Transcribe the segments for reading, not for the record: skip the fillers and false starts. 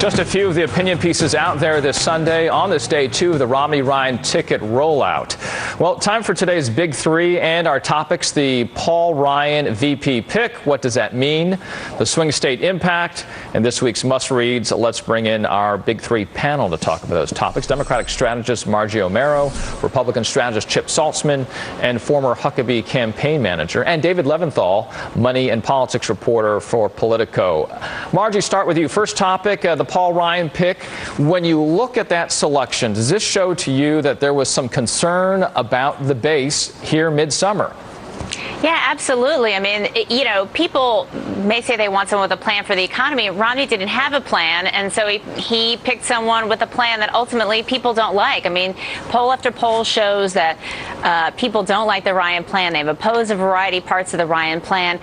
Just a few of the opinion pieces out there this Sunday on this day two of the Romney-Ryan ticket rollout. Well, time for today's Big Three and our topics. The Paul Ryan VP pick. What does that mean? The swing state impact and this week's must-reads. Let's bring in our Big Three panel to talk about those topics. Democratic strategist Margie Omero, Republican strategist Chip Saltzman, and former Huckabee campaign manager, and David Leventhal, money and politics reporter for Politico. Margie, start with you. First topic, the Paul Ryan pick. When you look at that selection, does this show to you that there was some concern about the base here midsummer? Yeah, absolutely. I mean, people may say they want someone with a plan for the economy. Romney didn't have a plan, and so he picked someone with a plan that ultimately people don't like. I mean, poll after poll shows that people don't like the Ryan plan. They've opposed a variety of parts of the Ryan plan.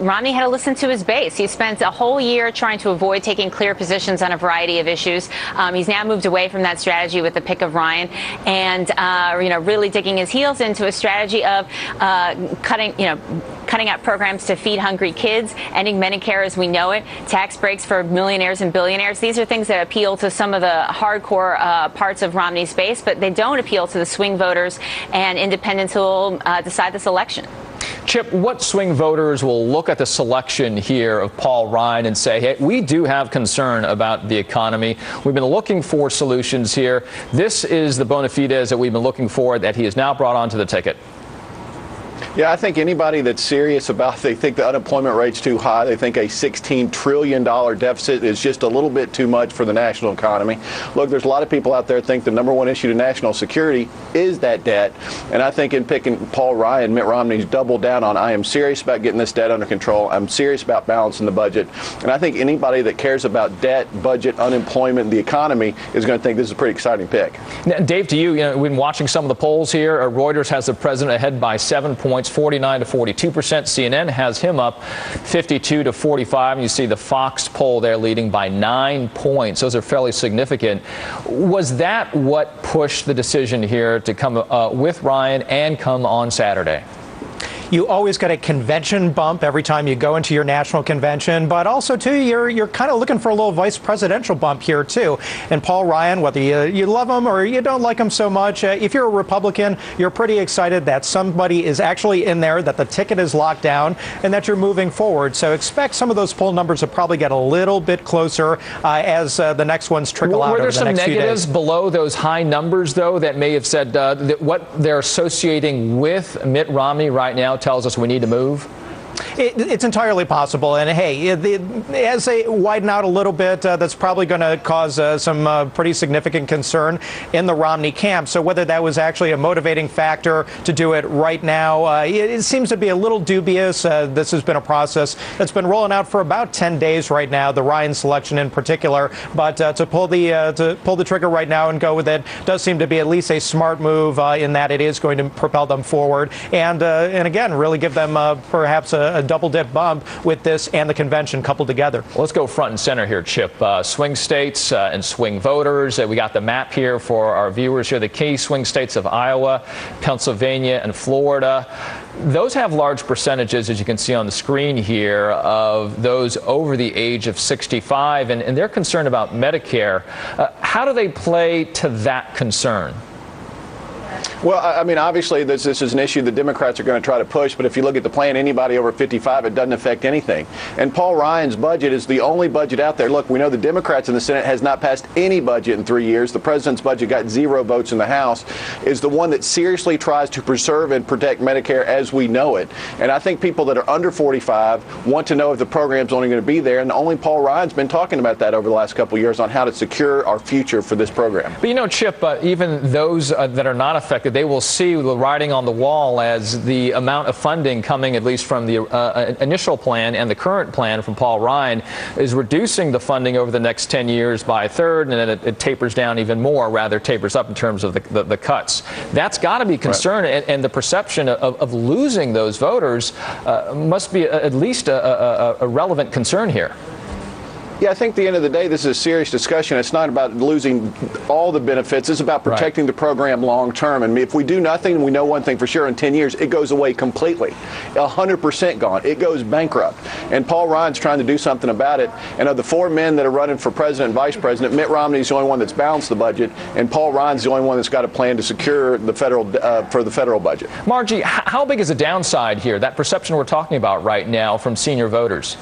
Romney had to listen to his base. He spent a whole year trying to avoid taking clear positions on a variety of issues. He's now moved away from that strategy with the pick of Ryan and, really digging his heels into a strategy of cutting out programs to feed hungry kids, ending Medicare as we know it, tax breaks for millionaires and billionaires. These are things that appeal to some of the hardcore parts of Romney's base, but they don't appeal to the swing voters and independents who will decide this election. Chip, what swing voters will look at the selection here of Paul Ryan and say, hey, we do have concern about the economy. We've been looking for solutions here. This is the bona fides that we've been looking for that he has now brought onto the ticket. Yeah, I think anybody that's serious about, they think the unemployment rate's too high, they think a $16 trillion deficit is just a little bit too much for the national economy. Look, there's a lot of people out there think the number one issue to national security is that debt. And I think in picking Paul Ryan, Mitt Romney's doubled down on, I am serious about getting this debt under control. I'm serious about balancing the budget. And I think anybody that cares about debt, budget, unemployment, the economy is going to think this is a pretty exciting pick. Now, Dave, to you, we've been watching some of the polls here. Reuters has the president ahead by 7 points. 49 to 42%. CNN has him up 52 to 45. And you see the Fox poll there leading by 9 points. Those are fairly significant. Was that what pushed the decision here to come with Ryan and come on Saturday? You always get a convention bump every time you go into your national convention, but also, too, you're kind of looking for a little vice presidential bump here, too. And Paul Ryan, whether you love him or you don't like him so much, if you're a Republican, you're pretty excited that somebody is actually in there, that the ticket is locked down, and that you're moving forward. So expect some of those poll numbers to probably get a little bit closer as the next ones trickle out over the next few days. Were there some negatives below those high numbers, though, that may have said that what they're associating with Mitt Romney right now tells us we need to move? It's entirely possible. And, hey, as they widen out a little bit, that's probably going to cause some pretty significant concern in the Romney camp. So whether that was actually a motivating factor to do it right now, it seems to be a little dubious. This has been a process that's been rolling out for about 10 days right now, the Ryan selection in particular. But to pull the trigger right now and go with it does seem to be at least a smart move in that it is going to propel them forward. And again, really give them perhaps a double-dip bump with this and the convention coupled together. Well, let's go front and center here, Chip. Swing states and swing voters. We got the map here for our viewers here. The key swing states of Iowa, Pennsylvania, and Florida. Those have large percentages, as you can see on the screen here, of those over the age of 65, and they're concerned about Medicare. How do they play to that concern? Well, I mean, obviously, this is an issue the Democrats are going to try to push. But if you look at the plan, anybody over 55, it doesn't affect anything. And Paul Ryan's budget is the only budget out there. Look, we know the Democrats in the Senate has not passed any budget in 3 years. The president's budget got 0 votes in the House. Is the one that seriously tries to preserve and protect Medicare as we know it. And I think people that are under 45 want to know if the program's only going to be there. And only Paul Ryan's been talking about that over the last couple of years on how to secure our future for this program. But, Chip, even those that are not affected, they will see the writing on the wall as the amount of funding coming, at least from the initial plan and the current plan from Paul Ryan, is reducing the funding over the next 10 years by a third, and then it tapers down even more, rather tapers up in terms of the cuts. That's got to be concern, right. And the perception of losing those voters must be at least a relevant concern here. Yeah, I think at the end of the day, this is a serious discussion. It's not about losing all the benefits. It's about protecting the program long term. And if we do nothing, we know one thing for sure, in 10 years, it goes away completely. 100% gone. It goes bankrupt. And Paul Ryan's trying to do something about it. And of the 4 men that are running for president and vice president, Mitt Romney's the only one that's balanced the budget, and Paul Ryan's the only one that's got a plan to secure the federal for the federal budget. Margie, how big is the downside here, that perception we're talking about right now from senior voters?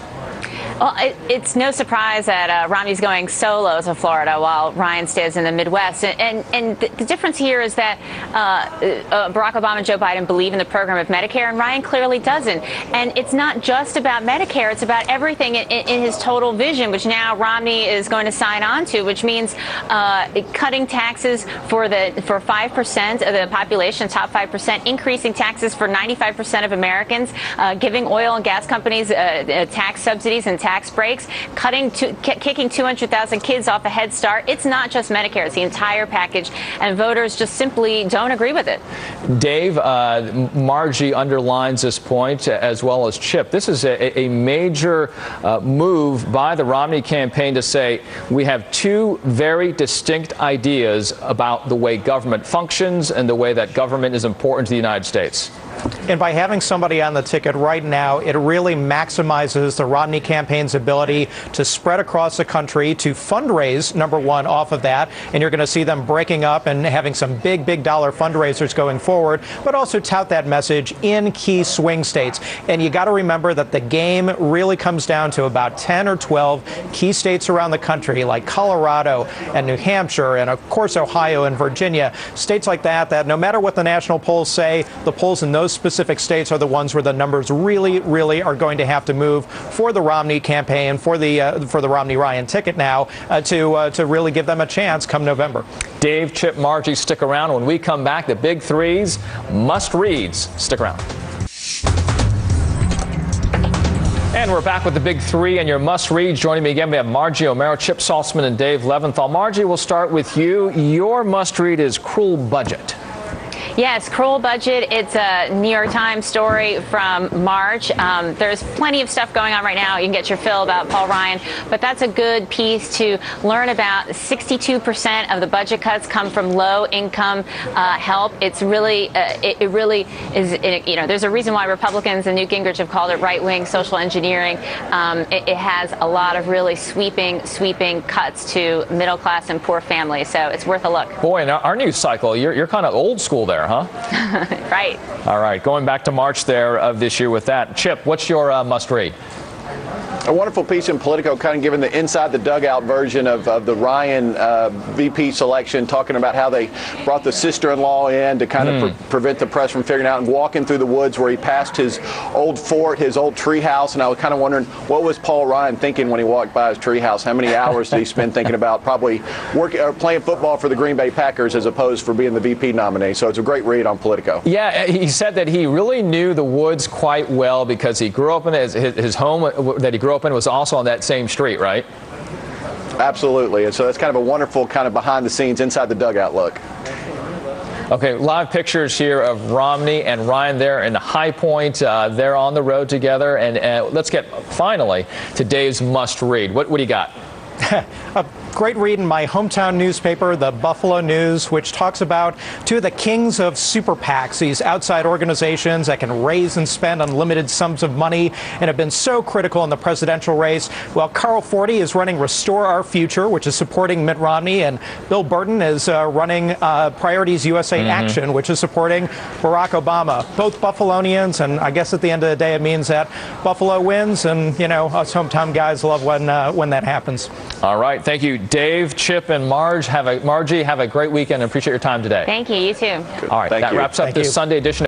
Well, it's no surprise that Romney's going solo to Florida while Ryan stays in the Midwest. And the difference here is that Barack Obama and Joe Biden believe in the program of Medicare, and Ryan clearly doesn't. And it's not just about Medicare. It's about everything in his total vision, which now Romney is going to sign on to, which means cutting taxes for 5% of the population, top 5%, increasing taxes for 95% of Americans, giving oil and gas companies tax subsidies and tax breaks, kicking 200,000 kids off a Head Start. It's not just Medicare. It's the entire package, and voters just simply don't agree with it. Dave, Margie underlines this point, as well as Chip. This is a major move by the Romney campaign to say we have 2 very distinct ideas about the way government functions and the way that government is important to the United States. And by having somebody on the ticket right now, it really maximizes the Romney campaign's ability to spread across the country, to fundraise, number one, off of that. And you're going to see them breaking up and having some big dollar fundraisers going forward, but also tout that message in key swing states. And you got to remember that the game really comes down to about 10 or 12 key states around the country, like Colorado and New Hampshire and, of course, Ohio and Virginia. States like that no matter what the national polls say, the polls in those specific states are the ones where the numbers really are going to have to move for the Romney campaign, for the Romney-Ryan ticket now, to really give them a chance come November. Dave, Chip, Margie, stick around. When we come back, the big 3s, must-reads. Stick around. And we're back with the big 3 and your must-reads. Joining me again, we have Margie Omero, Chip Saltzman, and Dave Leventhal. Margie, we'll start with you. Your must-read is Cruel Budget. Yes, Cruel Budget. It's a New York Times story from March. There's plenty of stuff going on right now. You can get your fill about Paul Ryan, but that's a good piece to learn about. 62% of the budget cuts come from low-income help. It's really, it really is. There's a reason why Republicans and Newt Gingrich have called it right-wing social engineering. It has a lot of really sweeping cuts to middle class and poor families. So it's worth a look. Boy, in our news cycle, you're kind of old school there, huh? Right. All right. Going back to March there of this year with that. Chip, what's your must-read? A wonderful piece in Politico, kind of giving the inside the dugout version of the Ryan VP selection, talking about how they brought the sister-in-law in to kind of prevent the press from figuring out, and walking through the woods where he passed his old fort, his old treehouse. And I was kind of wondering, what was Paul Ryan thinking when he walked by his treehouse? How many hours did he spend thinking about probably working or playing football for the Green Bay Packers as opposed for being the VP nominee? So it's a great read on Politico. Yeah, he said that he really knew the woods quite well because he grew up in his home that he grew up in was also on that same street, right? Absolutely. And so that's kind of a wonderful kind of behind the scenes, inside the dugout look. Okay, live pictures here of Romney and Ryan there in High Point. They're on the road together. And let's get finally to Dave's must read. What do you got? A great read in my hometown newspaper, the Buffalo News, which talks about 2 of the kings of super PACs, these outside organizations that can raise and spend unlimited sums of money and have been so critical in the presidential race. Well, Carl Forty is running Restore Our Future, which is supporting Mitt Romney, and Bill Burton is running Priorities USA Action, which is supporting Barack Obama. Both Buffalonians, and I guess at the end of the day it means that Buffalo wins, and, you know, us hometown guys love when that happens. All right. Thank you, Dave, Chip, and Margie. Have a great weekend and appreciate your time today. Thank you. You too. All right. That wraps up this Sunday edition.